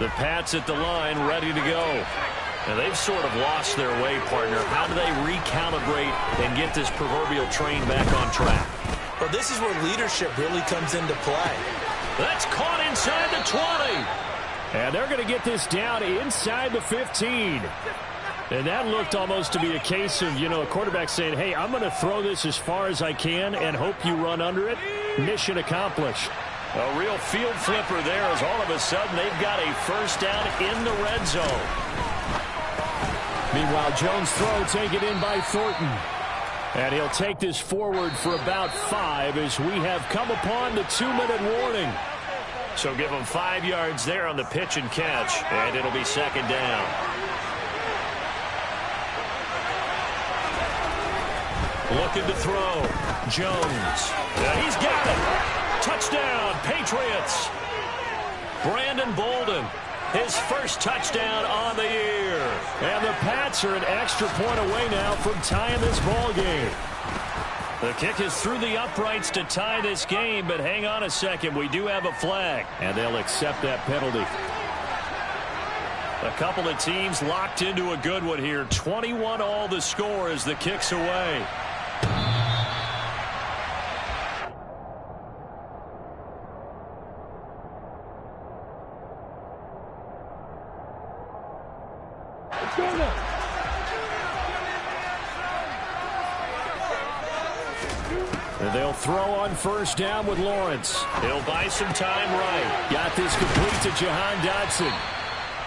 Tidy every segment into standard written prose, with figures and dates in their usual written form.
The Pats at the line, ready to go. And they've sort of lost their way, partner. How do they recalibrate and get this proverbial train back on track? Well, this is where leadership really comes into play. That's caught inside the 20. And they're going to get this down inside the 15. And that looked almost to be a case of, a quarterback saying, hey, I'm going to throw this as far as I can and hope you run under it. Mission accomplished. A real field flipper there as all of a sudden they've got a first down in the red zone. Meanwhile, Jones' throw taken in by Thornton. And he'll take this forward for about 5 as we have come upon the 2-minute warning. So give him 5 yards there on the pitch and catch, and it'll be second down. Looking to throw. Jones. He's got it. Touchdown, Patriots. Brandon Bolden, his first touchdown on the year. And the Pats are an extra point away now from tying this ball game. The kick is through the uprights to tie this game, but hang on a second. We do have a flag. And they'll accept that penalty. A couple of teams locked into a good one here. 21 all the score as the kick's away. And they'll throw on first down with Lawrence. He'll buy some time right. Got this complete to Jahan Dotson.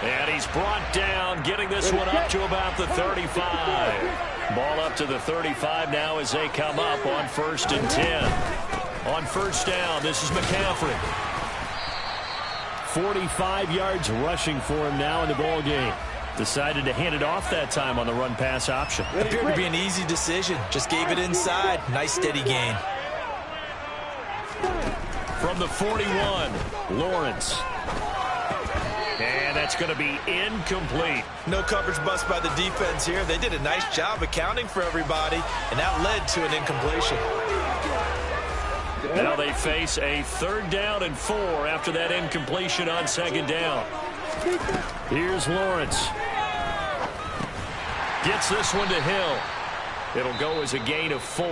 And he's brought down, getting this one up to about the 35. Ball up to the 35 now as they come up on 1st and 10. On first down, this is McCaffrey. 45 yards rushing for him now in the ball game. Decided to hand it off that time on the run-pass option. Appeared to be an easy decision. Just gave it inside. Nice steady gain. From the 41, Lawrence. And that's going to be incomplete. No coverage bust by the defense here. They did a nice job accounting for everybody, and that led to an incompletion. Now they face a 3rd down and 4 after that incompletion on 2nd down. Here's Lawrence. Gets this one to Hill. It'll go as a gain of 4.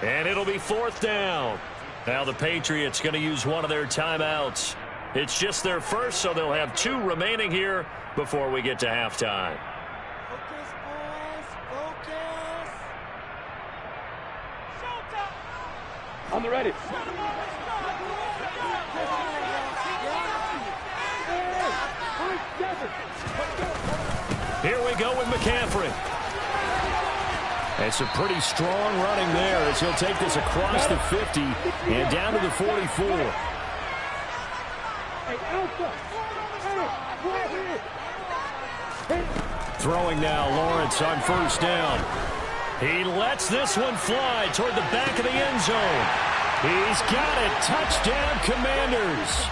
And it'll be 4th down. Now the Patriots going to use one of their timeouts. It's just their first, so they'll have 2 remaining here before we get to halftime. Focus, boys. Focus. Showtime. I'm ready. Here we go with McCaffrey. It's a pretty strong running there as he'll take this across the 50 and down to the 44. Throwing now, Lawrence on first down. He lets this one fly toward the back of the end zone. He's got it. Touchdown, Commanders.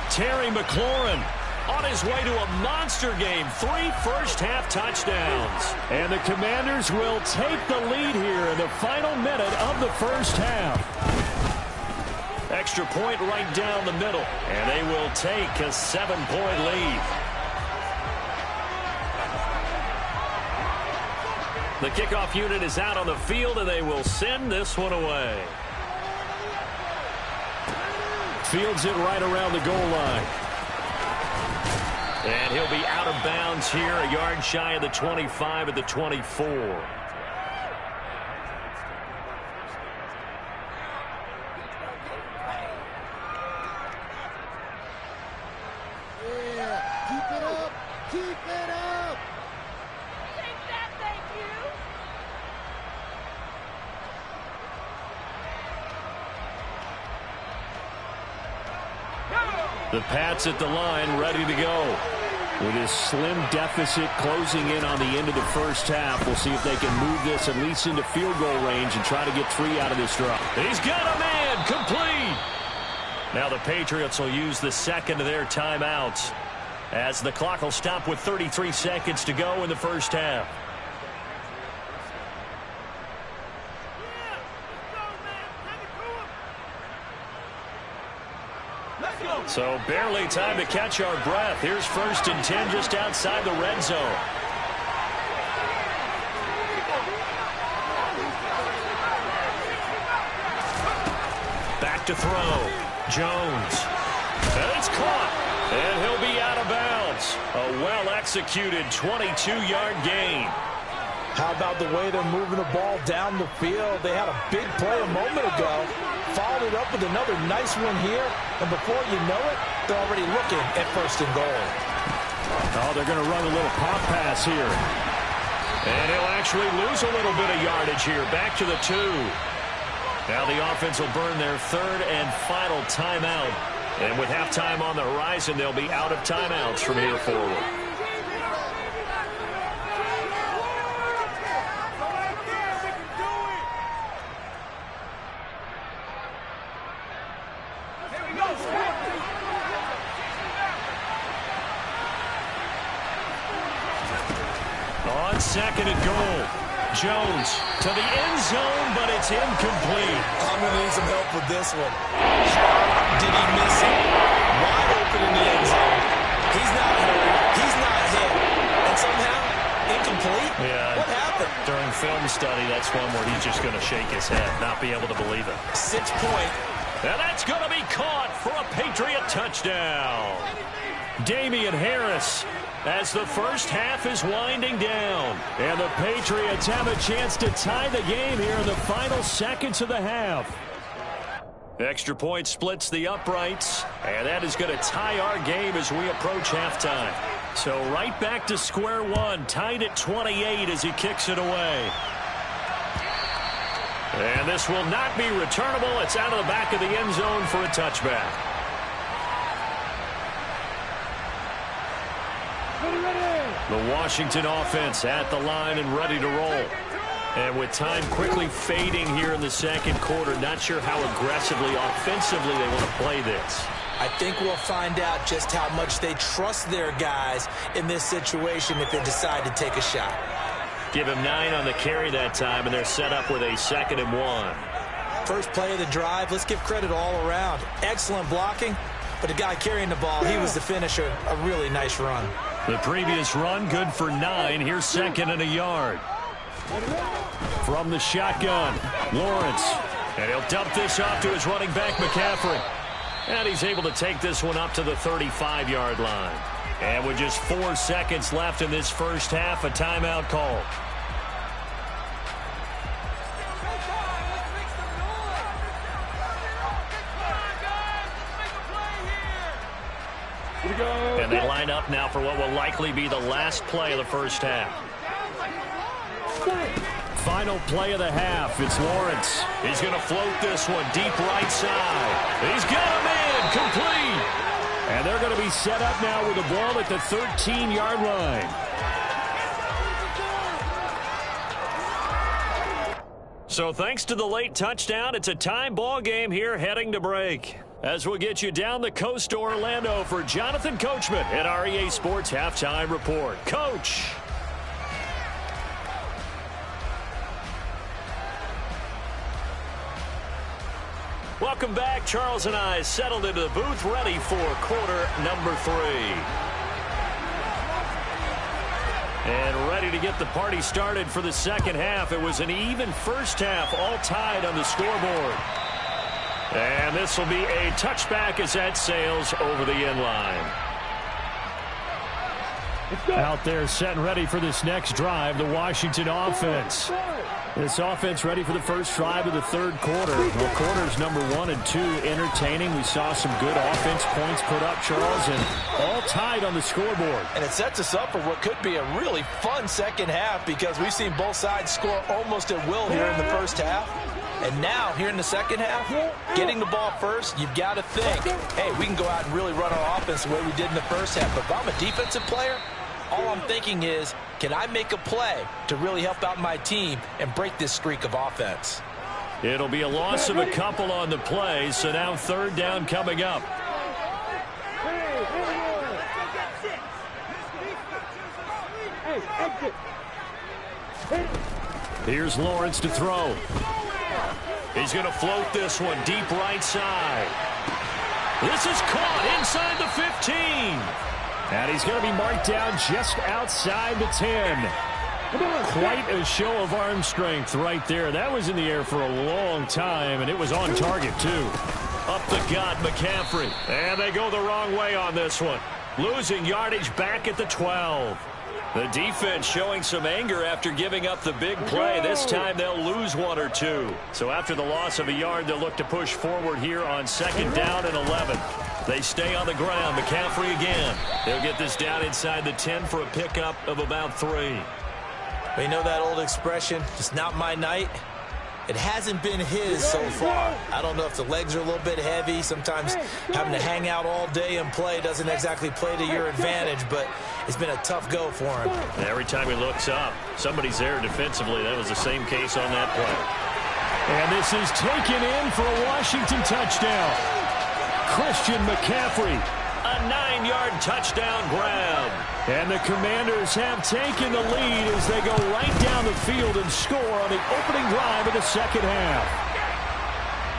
Terry McLaurin on his way to a monster game. 3 first-half touchdowns. And the Commanders will take the lead here in the final minute of the first half. Extra point right down the middle. And they will take a 7-point lead. The kickoff unit is out on the field, and they will send this one away. Fields it right around the goal line. And he'll be out of bounds here, a yard shy of the 25 at the 24. Yeah, keep it up. Keep it up. Take that, thank you. The Pats at the line, ready to go. With his slim deficit closing in on the end of the first half, we'll see if they can move this at least into field goal range and try to get 3 out of this drive. He's got a man, complete. Now the Patriots will use the second of their timeouts as the clock will stop with 33 seconds to go in the first half. Let's go. So barely time to catch our breath. Here's 1st and 10 just outside the red zone. Back to throw. Jones. And it's caught. And he'll be out of bounds. A well-executed 22-yard gain. How about the way they're moving the ball down the field? They had a big play a moment ago. Followed it up with another nice one here. And before you know it, they're already looking at 1st and goal. Oh, they're going to run a little pop pass here. And he'll actually lose a little bit of yardage here. Back to the 2. Now the offense will burn their 3rd and final timeout. And with halftime on the horizon, they'll be out of timeouts from here forward. On 2nd and goal. Jones to the end zone, but it's incomplete. I'm going to need some help with this one. How did he miss it? Wide open in the end zone. He's not hurt. He's not hit. And somehow, incomplete? Yeah. What happened? During film study, that's one where he's just going to shake his head, not be able to believe it. 6 point. And that's going to be caught for a Patriot touchdown. Damian Harris, as the first half is winding down. And the Patriots have a chance to tie the game here in the final seconds of the half. Extra point splits the uprights, and that is going to tie our game as we approach halftime. So right back to square one, tied at 28 as he kicks it away. And this will not be returnable. It's out of the back of the end zone for a touchback. The Washington offense at the line and ready to roll. And with time quickly fading here in the second quarter, not sure how aggressively, offensively they want to play this. I think we'll find out just how much they trust their guys in this situation if they decide to take a shot. Give him 9 on the carry that time, and they're set up with a 2nd and 1. First play of the drive, let's give credit all around. Excellent blocking, but the guy carrying the ball, he was the finisher. A really nice run. The previous run, good for 9. Here's 2nd and a yard. From the shotgun, Lawrence. And he'll dump this off to his running back, McCaffrey. And he's able to take this one up to the 35-yard line. And with just 4 seconds left in this first half, a timeout call. And they line up now for what will likely be the last play of the first half. Final play of the half. It's Lawrence. He's going to float this one deep right side. He's got him in, complete. And they're going to be set up now with the ball at the 13-yard line. So thanks to the late touchdown, it's a tie ball game here heading to break. As we'll get you down the coast to Orlando for Jonathan Coachman at our EA Sports Halftime Report. Coach. Welcome back. Charles and I settled into the booth, ready for quarter number 3. And ready to get the party started for the second half. It was an even first half, all tied on the scoreboard. And this will be a touchback as that sails over the end line. Out there set and ready for this next drive, the Washington offense. This offense ready for the first drive of the third quarter. Well, quarters number 1 and 2 entertaining. We saw some good offense points put up, Charles, and all tied on the scoreboard. And it sets us up for what could be a really fun second half because we've seen both sides score almost at will here in the first half. And now, here in the second half, getting the ball first, you've got to think, hey, we can go out and really run our offense the way we did in the first half. But if I'm a defensive player, all I'm thinking is, can I make a play to really help out my team and break this streak of offense? It'll be a loss of a couple on the play, so now third down coming up. Here's Lawrence to throw. He's going to float this one deep right side. This is caught inside the 15. And he's going to be marked down just outside the 10. Quite a show of arm strength right there. That was in the air for a long time, and it was on target, too. Up the gut, McCaffrey. And they go the wrong way on this one. Losing yardage back at the 12. The defense showing some anger after giving up the big play. This time they'll lose one or two. So after the loss of a yard, they'll look to push forward here on 2nd down and 11. They stay on the ground. McCaffrey again. They'll get this down inside the 10 for a pickup of about 3. Well, you know that old expression, it's not my night? It hasn't been his so far. I don't know if the legs are a little bit heavy. Sometimes having to hang out all day and play doesn't exactly play to your advantage, but it's been a tough go for him. And every time he looks up, somebody's there defensively. That was the same case on that play. And this is taken in for a Washington touchdown. Christian McCaffrey. A 9-yard touchdown grab. And the Commanders have taken the lead as they go right down the field and score on the opening drive of the second half.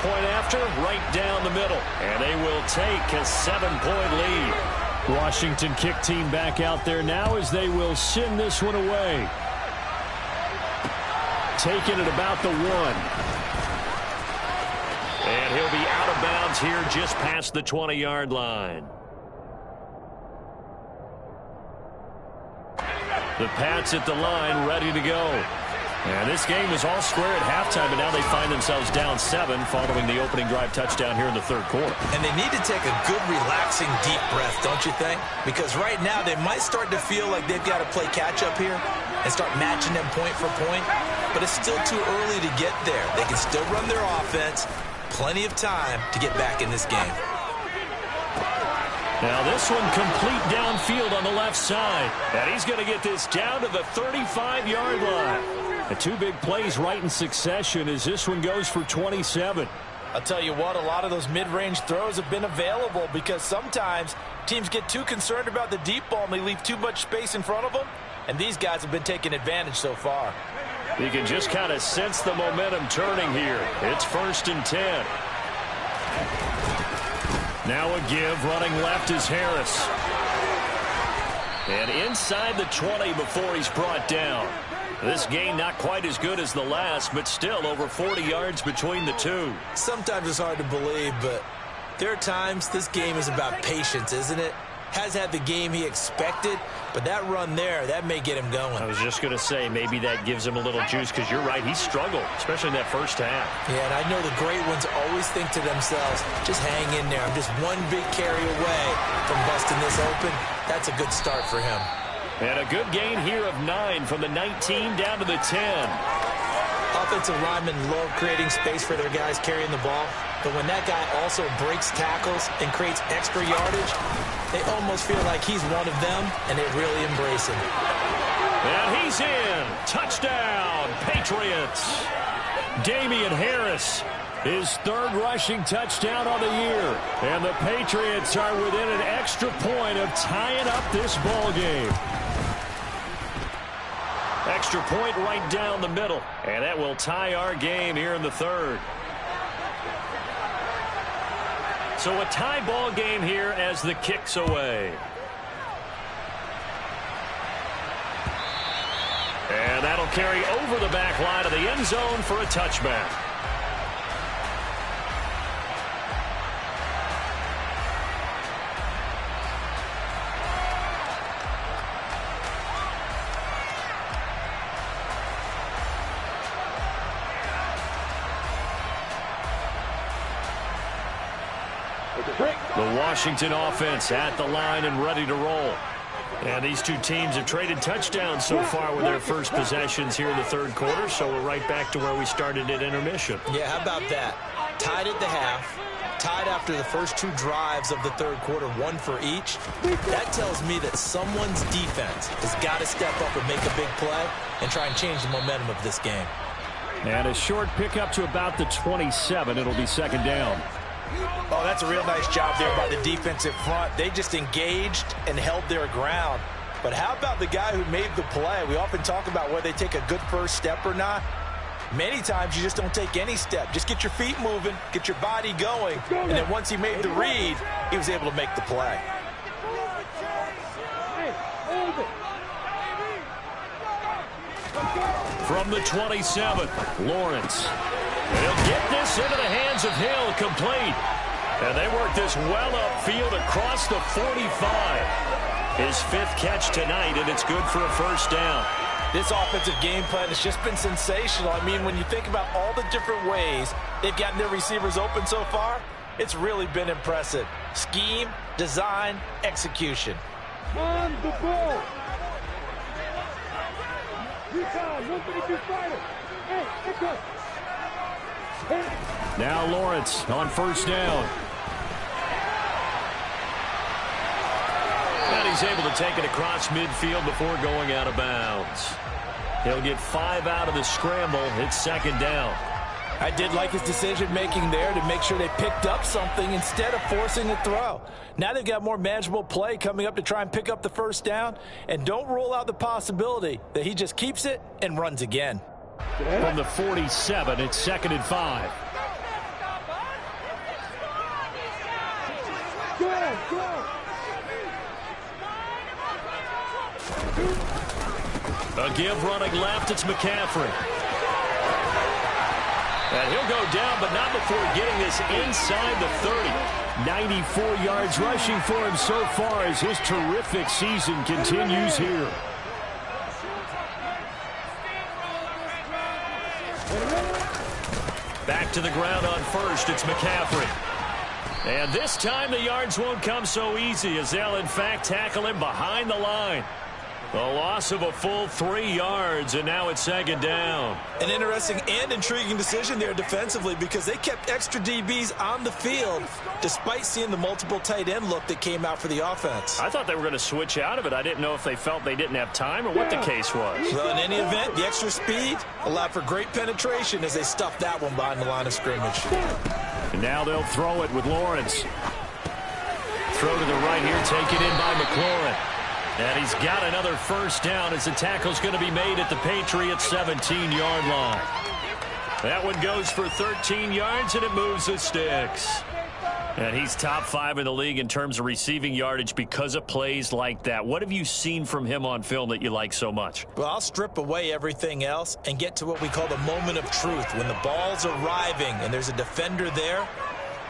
Point after, right down the middle. And they will take a 7-point lead. Washington kick team back out there now as they will send this one away. Taking it about the 1. And he'll be out of bounds here just past the 20-yard line. The Pats at the line, ready to go. And this game was all square at halftime, but now they find themselves down 7 following the opening drive touchdown here in the 3rd quarter. And they need to take a good, relaxing, deep breath, don't you think? Because right now they might start to feel like they've got to play catch-up here and start matching them point for point. But it's still too early to get there. They can still run their offense. Plenty of time to get back in this game. Now this one complete downfield on the left side. And he's going to get this down to the 35-yard line. The 2 big plays right in succession as this one goes for 27. I'll tell you what, a lot of those mid-range throws have been available because sometimes teams get too concerned about the deep ball and they leave too much space in front of them. And these guys have been taking advantage so far. You can just kind of sense the momentum turning here. It's 1st and 10. Now a give, running left is Harris. And inside the 20 before he's brought down. This gain not quite as good as the last, but still over 40 yards between the two. Sometimes it's hard to believe, but there are times this game is about patience, isn't it? Has had the game he expected, but that run there, that may get him going. I was just going to say, maybe that gives him a little juice, because you're right, he struggled, especially in that first half. Yeah, and I know the great ones always think to themselves, just hang in there. I'm just one big carry away from busting this open. That's a good start for him. And a good gain here of 9 from the 19 down to the 10. Offensive linemen love creating space for their guys carrying the ball, but when that guy also breaks tackles and creates extra yardage, they almost feel like he's one of them, and they really embrace him. And he's in. Touchdown, Patriots. Damian Harris, his 3rd rushing touchdown on the year. And the Patriots are within an extra point of tying up this ball game. Extra point right down the middle. And that will tie our game here in the 3rd. So a tie ball game here as the kick's away. And that'll carry over the back line of the end zone for a touchback. The Washington offense at the line and ready to roll. And these two teams have traded touchdowns so far with their first possessions here in the 3rd quarter, so we're right back to where we started at intermission. Yeah, how about that? Tied at the half, tied after the first 2 drives of the 3rd quarter, 1 for each. That tells me that someone's defense has got to step up and make a big play and try and change the momentum of this game. And a short pickup to about the 27. It'll be 2nd down. Oh, that's a real nice job there by the defensive front. They just engaged and held their ground. But how about the guy who made the play? We often talk about whether they take a good first step or not. Many times you just don't take any step. Just get your feet moving, get your body going, and then once he made the read, he was able to make the play. From the 27, Lawrence. He'll get this into the hands of Hill, complete. And they work this well upfield across the 45. His 5th catch tonight, and it's good for a first down. This offensive game plan has just been sensational. I mean, when you think about all the different ways they've gotten their receivers open so far, it's really been impressive. Scheme, design, execution. On the ball. Now Lawrence on first down. And he's able to take it across midfield before going out of bounds. He'll get 5 out of the scramble. It's second down. I did like his decision-making there to make sure they picked up something instead of forcing a throw. Now they've got more manageable play coming up to try and pick up the first down, and don't rule out the possibility that he just keeps it and runs again. From the 47, it's 2nd and 5. A give running left, it's McCaffrey. And he'll go down, but not before getting this inside the 30. 94 yards rushing for him so far as his terrific season continues here. Back to the ground on first, it's McCaffrey. And this time the yards won't come so easy as they'll in fact tackle him behind the line. A loss of a full 3 yards, and now it's second down. An interesting and intriguing decision there defensively because they kept extra DBs on the field despite seeing the multiple tight end look that came out for the offense. I thought they were going to switch out of it. I didn't know if they felt they didn't have time or what the case was. Well, in any event, the extra speed allowed for great penetration as they stuffed that one behind the line of scrimmage. And now they'll throw it with Lawrence. Throw to the right here, taken in by McLaurin. And he's got another first down as the tackle's going to be made at the Patriots' 17-yard line. That one goes for 13 yards, and it moves the sticks. And he's top 5 in the league in terms of receiving yardage because of plays like that. What have you seen from him on film that you like so much? Well, I'll strip away everything else and get to what we call the moment of truth. When the ball's arriving and there's a defender there,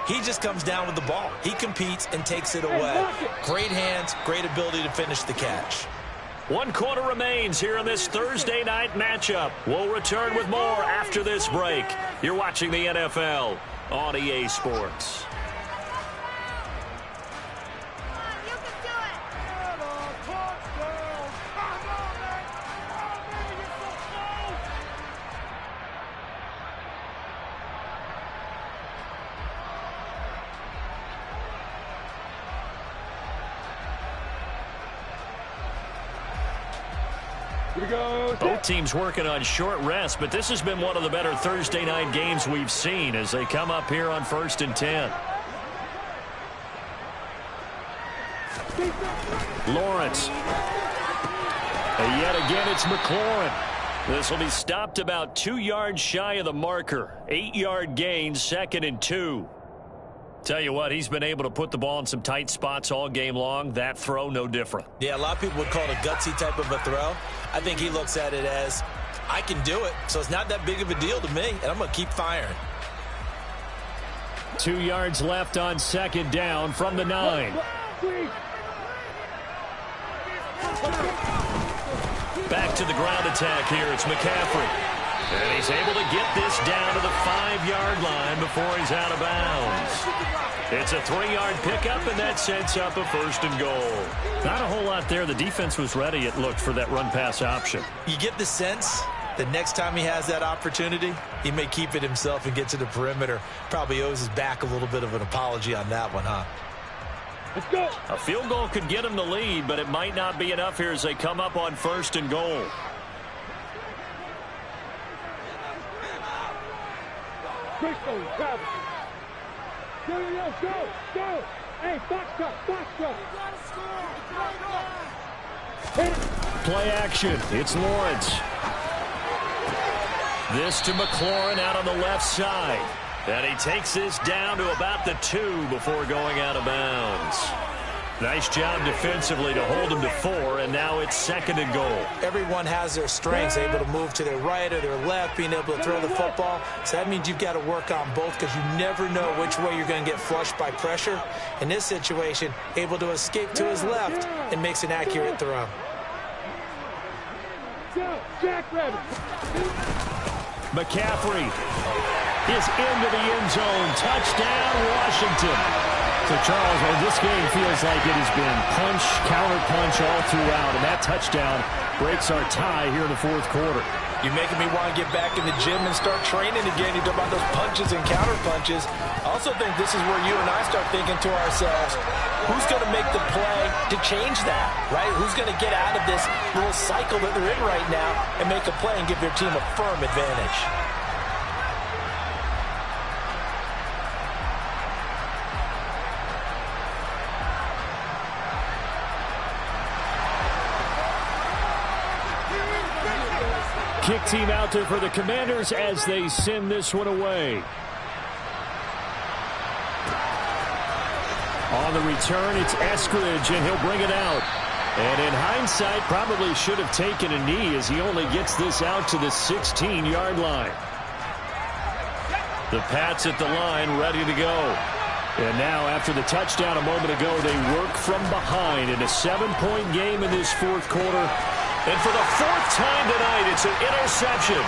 he just comes down with the ball. He competes and takes it away. Great hands, great ability to finish the catch. 1 quarter remains here in this Thursday night matchup. We'll return with more after this break. You're watching the NFL on EA Sports. Both teams working on short rest, but this has been one of the better Thursday night games we've seen as they come up here on 1st and 10. Lawrence. And yet again, it's McLaurin. This will be stopped about 2 yards shy of the marker. 8-yard gain, 2nd and 2. Tell you what, he's been able to put the ball in some tight spots all game long. That throw, no different. Yeah, a lot of people would call it a gutsy type of a throw. I think he looks at it as, I can do it, so it's not that big of a deal to me, and I'm going to keep firing. 2 yards left on second down from the 9. Back to the ground attack here. It's McCaffrey. And he's able to get this down to the 5-yard line before he's out of bounds. It's a 3-yard pickup, and that sets up a 1st and goal. Not a whole lot there. The defense was ready, it looked, for that run-pass option. You get the sense that next time he has that opportunity, he may keep it himself and get to the perimeter. Probably owes his back a little bit of an apology on that one, huh? Let's go. A field goal could get him the lead, but it might not be enough here as they come up on 1st and goal. Great goal, Travis. Go. Hey, box up. Play action. It's Lawrence. This to McLaurin out on the left side. And he takes this down to about the 2 before going out of bounds. Nice job defensively to hold him to 4, and now it's 2nd and goal. Everyone has their strengths, able to move to their right or their left, being able to throw the football. So that means you've got to work on both because you never know which way you're going to get flushed by pressure. In this situation, able to escape to his left and makes an accurate throw. McCaffrey is into the end zone. Touchdown, Washington. So, Charles, well, this game feels like it has been punch, counter-punch all throughout, and that touchdown breaks our tie here in the 4th quarter. You're making me want to get back in the gym and start training again. You talk about those punches and counter-punches. I also think this is where you and I start thinking to ourselves, who's going to make the play to change that, right? Who's going to get out of this little cycle that they're in right now and make a play and give their team a firm advantage? Kick team out there for the Commanders as they send this one away. On the return, it's Eskridge, and he'll bring it out. And in hindsight, probably should have taken a knee as he only gets this out to the 16-yard line. The Pats at the line, ready to go. And now, after the touchdown a moment ago, they work from behind in a 7-point game in this 4th quarter. And for the 4th time tonight, it's an interception.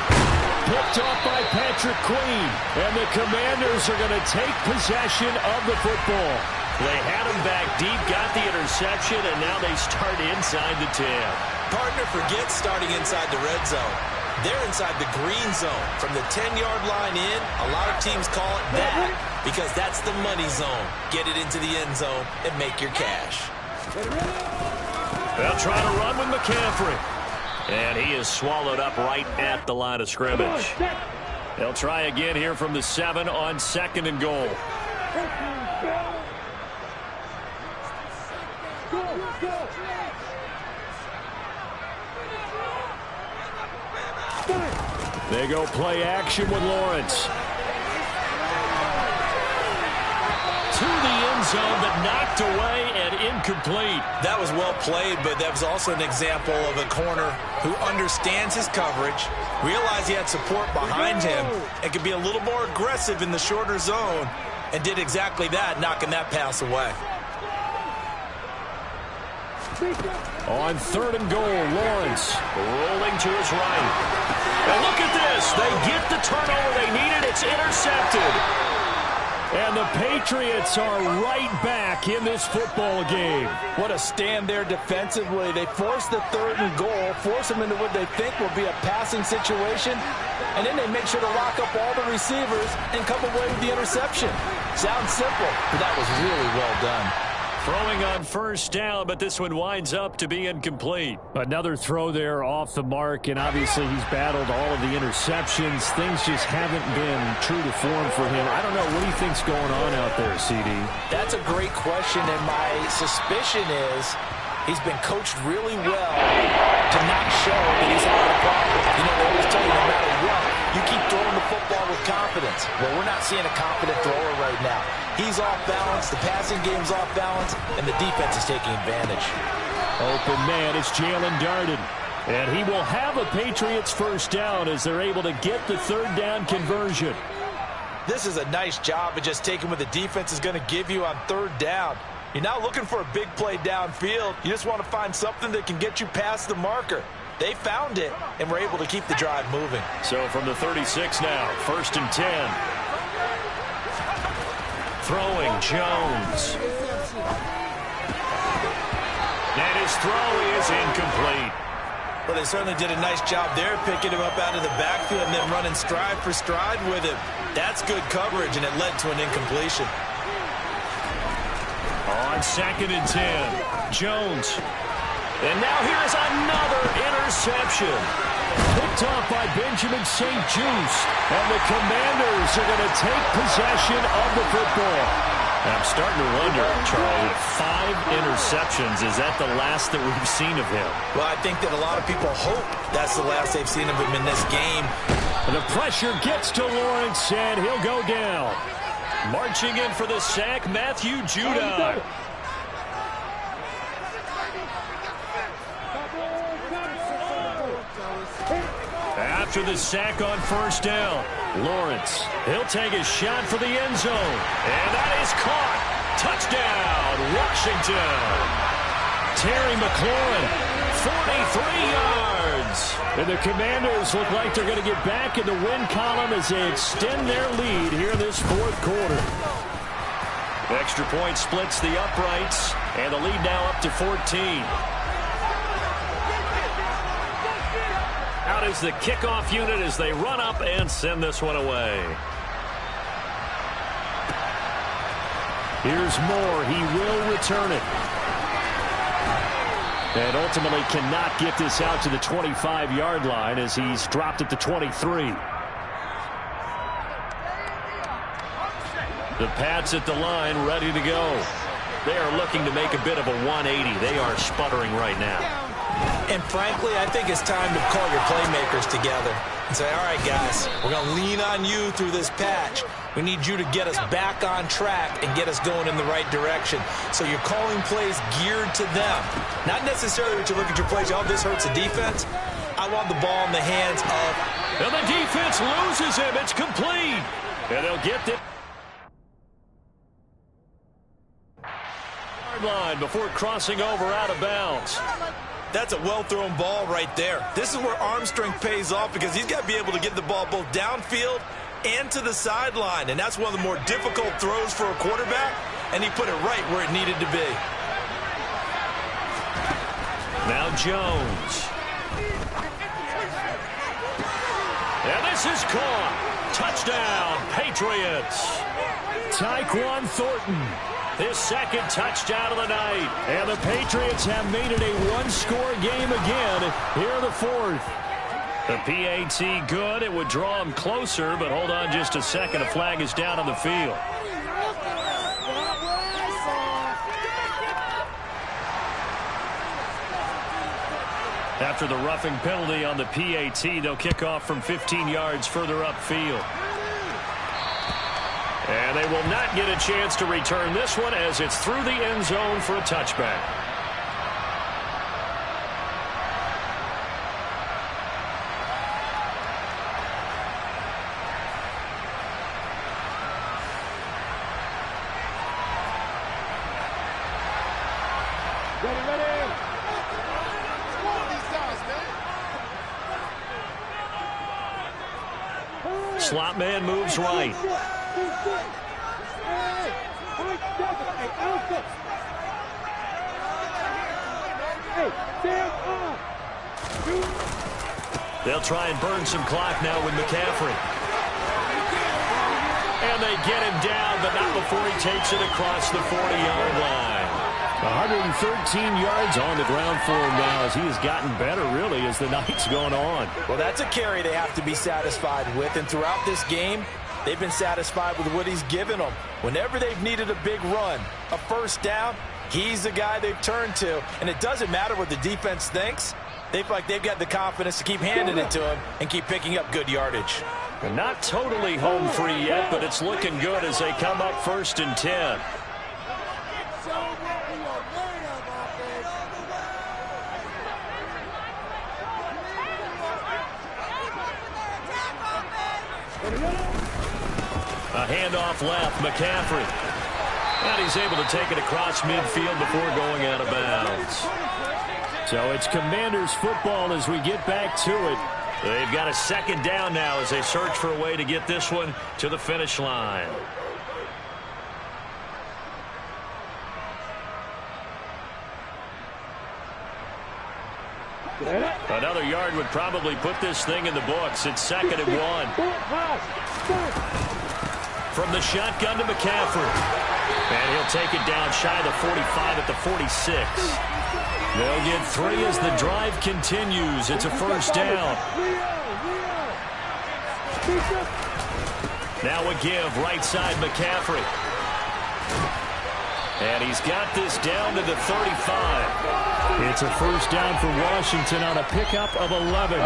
Picked off by Patrick Queen. And the Commanders are going to take possession of the football. They had him back deep, got the interception, and now they start inside the 10. Partner, forget starting inside the red zone. They're inside the green zone. From the 10-yard line in, a lot of teams call it that because that's the money zone. Get it into the end zone and make your cash. They'll try to run with McCaffrey. And he is swallowed up right at the line of scrimmage. They'll try again here from the 7 on 2nd and goal. They go play action with Lawrence. To the end zone, but knocked away and incomplete. That was well played, but that was also an example of a corner who understands his coverage, realized he had support behind him, and could be a little more aggressive in the shorter zone, and did exactly that, knocking that pass away. On 3rd and goal, Lawrence rolling to his right. And look at this. They get the turnover they needed. It's intercepted. And the Patriots are right back in this football game. What a stand there defensively. They force the 3rd and goal, force them into what they think will be a passing situation, and then they make sure to lock up all the receivers and come away with the interception. Sounds simple, but that was really well done. Throwing on 1st down, but this one winds up to be incomplete. Another throw there off the mark, and obviously he's battled all of the interceptions. Things just haven't been true to form for him. I don't know. What do you think's going on out there, CD? That's a great question, and my suspicion is he's been coached really well to not show that he's having a problem. You know, they always tell you no matter what, you keep throwing the football with confidence. Well, we're not seeing a confident thrower right now. He's off balance, the passing game's off balance, and the defense is taking advantage. Open man, it's Jalen Darden. And he will have a Patriots 1st down as they're able to get the 3rd down conversion. This is a nice job of just taking what the defense is going to give you on 3rd down. You're not looking for a big play downfield. You just want to find something that can get you past the marker. They found it, and were able to keep the drive moving. So from the 36 now, 1st and 10. Throwing, Jones. And his throw is incomplete. Well, they certainly did a nice job there, picking him up out of the backfield and then running stride for stride with him. That's good coverage, and it led to an incompletion. On 2nd and 10, Jones. And now here's another interception. Picked off by Benjamin St. Juste. And the Commanders are going to take possession of the football. I'm starting to wonder, Charlie, 5 interceptions. Is that the last that we've seen of him? Well, I think that a lot of people hope that's the last they've seen of him in this game. The pressure gets to Lawrence, and he'll go down. Marching in for the sack, Matthew Judon. After the sack on first down, Lawrence, he'll take a shot for the end zone. And that is caught. Touchdown, Washington. Terry McLaurin, 43 yards. And the Commanders look like they're going to get back in the win column as they extend their lead here in this fourth quarter. Extra point splits the uprights, and the lead now up to 14. Out is the kickoff unit as they run up and send this one away. Here's Moore. He will return it. And ultimately cannot get this out to the 25-yard line as he's dropped at the 23. The Pats at the line ready to go. They are looking to make a bit of a 180. They are sputtering right now. And frankly, I think it's time to call your playmakers together and say, all right, guys, we're going to lean on you through this patch. We need you to get us back on track and get us going in the right direction. So you're calling plays geared to them. Not necessarily that you look at your plays, oh, this hurts the defense. I want the ball in the hands of... And the defense loses him. It's complete. And they'll get it. Line before crossing over out of bounds. That's a well-thrown ball right there. This is where arm strength pays off because he's got to be able to get the ball both downfield and to the sideline. And that's one of the more difficult throws for a quarterback, and he put it right where it needed to be. Now Jones. And this is caught. Touchdown, Patriots. Tyquan Thornton. His second touchdown of the night. And the Patriots have made it a one-score game again here in the fourth. The PAT good. It would draw him closer, but hold on just a second. A flag is down on the field. After the roughing penalty on the PAT, they'll kick off from 15 yards further upfield. And they will not get a chance to return this one as it's through the end zone for a touchback. Slot man moves right. They'll try and burn some clock now with McCaffrey. And they get him down, but not before he takes it across the 40-yard line. 113 yards on the ground for him now as he has gotten better, really, as the night's going on. Well, that's a carry they have to be satisfied with, and throughout this game, they've been satisfied with what he's given them. Whenever they've needed a big run, a first down, he's the guy they've turned to. And it doesn't matter what the defense thinks. They feel like they've got the confidence to keep handing it to him and keep picking up good yardage. They're not totally home free yet, but it's looking good as they come up 1st and 10. A handoff left, McCaffrey. And he's able to take it across midfield before going out of bounds. So it's Commanders football as we get back to it. They've got a second down now as they search for a way to get this one to the finish line. Another yard would probably put this thing in the books. It's 2nd and 1. From the shotgun to McCaffrey. And he'll take it down shy of the 45 at the 46. They'll get 3 as the drive continues. It's a first down. Now a give right side McCaffrey. And he's got this down to the 35. It's a first down for Washington on a pickup of 11. No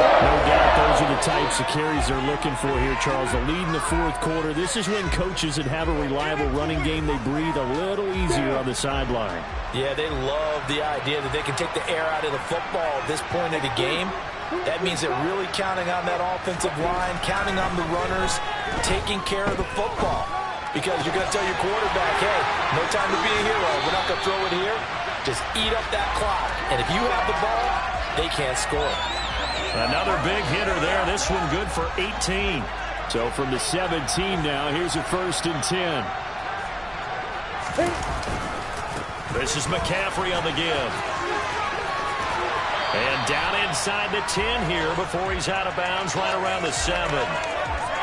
doubt those are the types of carries they're looking for here, Charles. The lead in the fourth quarter. This is when coaches that have a reliable running game, they breathe a little easier on the sideline. Yeah, they love the idea that they can take the air out of the football at this point of the game. That means they're really counting on that offensive line, counting on the runners, taking care of the football. Because you're going to tell your quarterback, hey, no time to be a hero. We're not going to throw it here. Just eat up that clock. And if you have the ball, they can't score. Another big hitter there. This one good for 18. So from the 17 now, here's a 1st and 10. This is McCaffrey on the give. And down inside the 10 here before he's out of bounds right around the 7.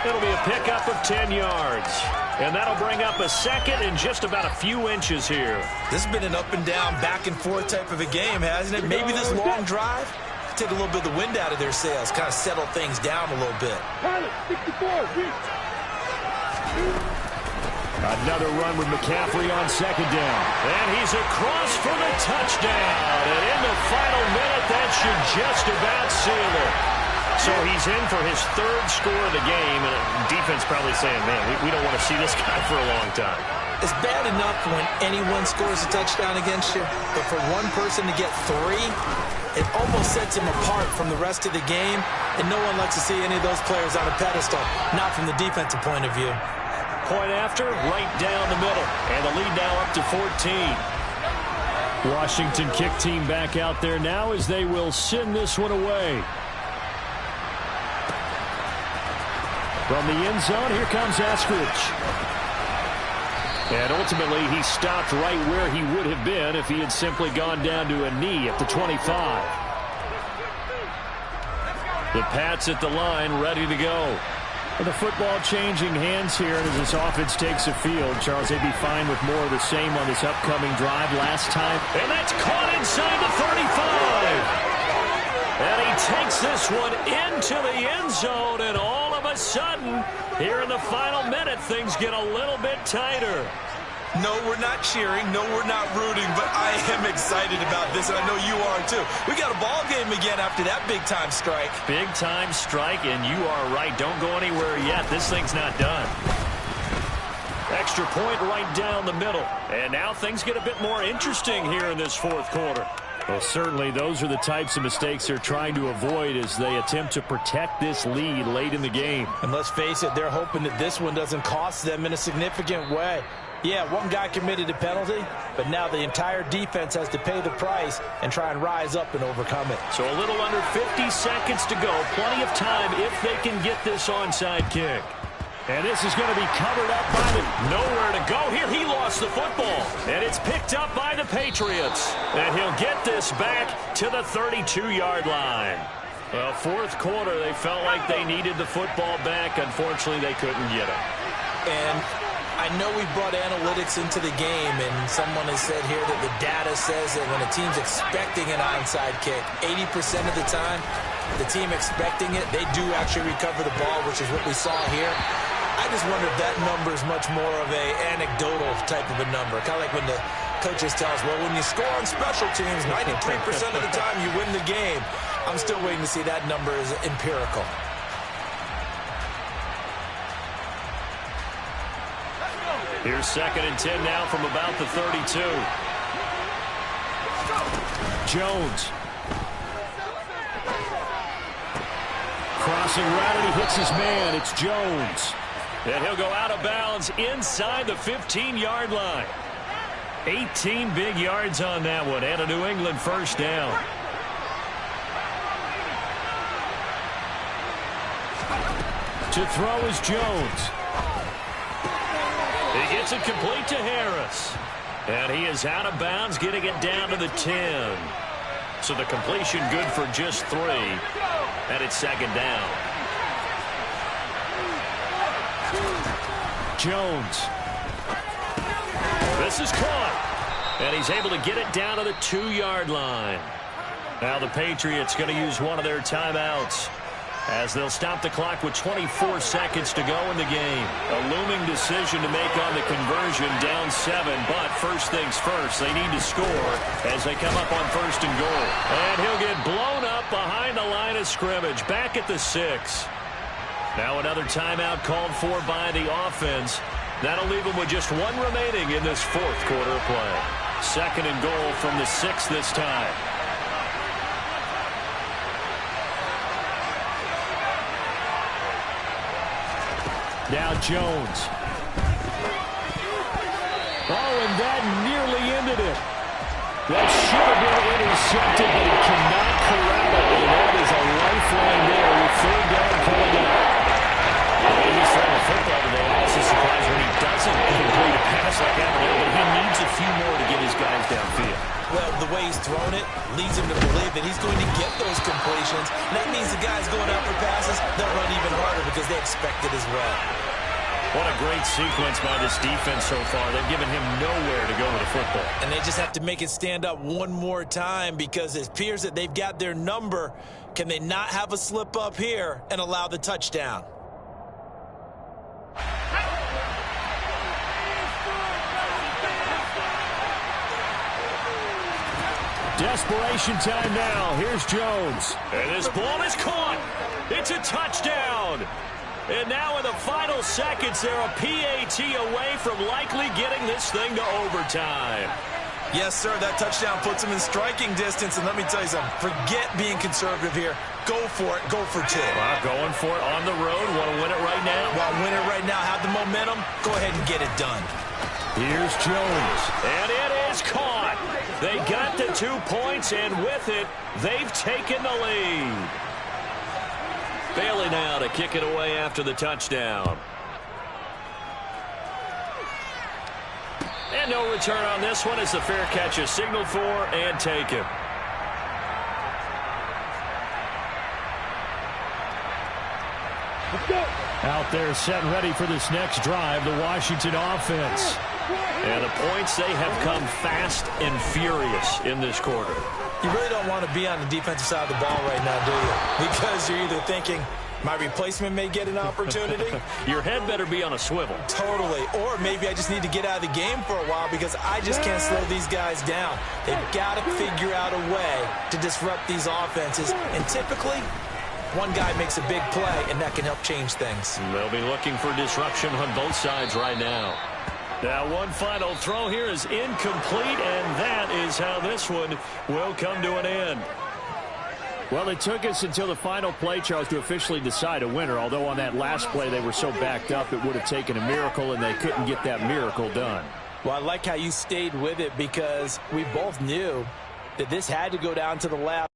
It'll be a pickup of 10 yards. And that'll bring up a second and just about a few inches here. This has been an up and down, back and forth type of a game, hasn't it? Maybe this long drive take a little bit of the wind out of their sails, kind of settle things down a little bit. Another run with McCaffrey on 2nd down. And he's across for the touchdown. And in the final minute, that should just about seal it. So he's in for his 3rd score of the game, and defense probably saying, man, we don't want to see this guy for a long time. It's bad enough when anyone scores a touchdown against you, but for one person to get 3, it almost sets him apart from the rest of the game, and no one likes to see any of those players on a pedestal, not from the defensive point of view. Point after, right down the middle, and the lead now up to 14. Washington kick team back out there now as they will send this one away. From the end zone, here comes Eskridge. And ultimately, he stopped right where he would have been if he had simply gone down to a knee at the 25. The Pats at the line, ready to go. And the football changing hands here, and as this offense takes a field, Charles, they'd be fine with more of the same on this upcoming drive last time. And that's caught inside the 35. And he takes this one into the end zone, and all of a sudden, here in the final minute, things get a little bit tighter. No, we're not cheering. No, we're not rooting, but I am excited about this, and I know you are too. We got a ball game again after that big-time strike. Big-time strike, and you are right. Don't go anywhere yet. This thing's not done. Extra point right down the middle. And now things get a bit more interesting here in this fourth quarter. Well, certainly those are the types of mistakes they're trying to avoid as they attempt to protect this lead late in the game. And let's face it, they're hoping that this one doesn't cost them in a significant way. Yeah, one guy committed a penalty, but now the entire defense has to pay the price and try and rise up and overcome it. So a little under 50 seconds to go. Plenty of time if they can get this onside kick. And this is going to be covered up by the... Nowhere to go here. He lost the football. And it's picked up by the Patriots. And he'll get this back to the 32-yard line. Well, fourth quarter, they felt like they needed the football back. Unfortunately, they couldn't get it. And I know we brought analytics into the game, and someone has said here that the data says that when a team's expecting an onside kick, 80% of the time, the team expecting it, they do actually recover the ball, which is what we saw here. I just wonder if that number is much more of a anecdotal type of a number. Kind of like when the coaches tell us, well, when you score on special teams, 93% of the time you win the game. I'm still waiting to see that number is empirical. Here's 2nd and 10 now from about the 32. Jones. Crossing route, and he hits his man. It's Jones. And he'll go out of bounds inside the 15-yard line. 18 big yards on that one, and a New England first down. To throw is Jones. He gets it complete to Harris. And he is out of bounds, getting it down to the 10. So the completion good for just 3. And it's 2nd down. Jones. This is caught. And he's able to get it down to the 2-yard line. Now the Patriots going to use one of their timeouts as they'll stop the clock with 24 seconds to go in the game. A looming decision to make on the conversion, down 7. But first things first, they need to score as they come up on 1st and goal. And he'll get blown up behind the line of scrimmage, back at the 6. Now another timeout called for by the offense. That'll leave them with just 1 remaining in this 4th quarter of play. 2nd and goal from the 6 this time. Now Jones. Oh, and that nearly ended it. That should have been intercepted, but he cannot corral it. And that is a lifeline there with 3rd down coming up. He's throwing the football today. I'm also surprised when he doesn't complete a pass like that, but he needs a few more to get his guys downfield. Well, the way he's thrown it leads him to believe that he's going to get those completions. And that means the guys going out for passes, they'll run even harder because they expect it as well. What a great sequence by this defense so far. They've given him nowhere to go with the football. And they just have to make it stand up one more time because it appears that they've got their number. Can they not have a slip up here and allow the touchdown? Desperation time now. Here's Jones. And this ball is caught. It's a touchdown. And now in the final seconds, they're a PAT away from likely getting this thing to overtime. Yes, sir, that touchdown puts them in striking distance. And let me tell you something, forget being conservative here. Go for it. Go for 2. Going for it on the road. Want to win it right now? Want to win it right now, have the momentum, go ahead and get it done. Here's Jones. And it is caught. They got the 2 points, and with it, they've taken the lead. Bailey now to kick it away after the touchdown. And no return on this one as the fair catch is signaled for and taken. Out there set and ready for this next drive, the Washington offense. And the points, they have come fast and furious in this quarter. You really don't want to be on the defensive side of the ball right now, do you? Because you're either thinking, my replacement may get an opportunity. Your head better be on a swivel. Totally. Or maybe I just need to get out of the game for a while because I just can't slow these guys down. They've got to figure out a way to disrupt these offenses. And typically, one guy makes a big play, and that can help change things. They'll be looking for disruption on both sides right now. Now, one final throw here is incomplete, and that is how this one will come to an end. Well, it took us until the final play, Charles, to officially decide a winner, although on that last play they were so backed up it would have taken a miracle, and they couldn't get that miracle done. Well, I like how you stayed with it because we both knew that this had to go down to the last.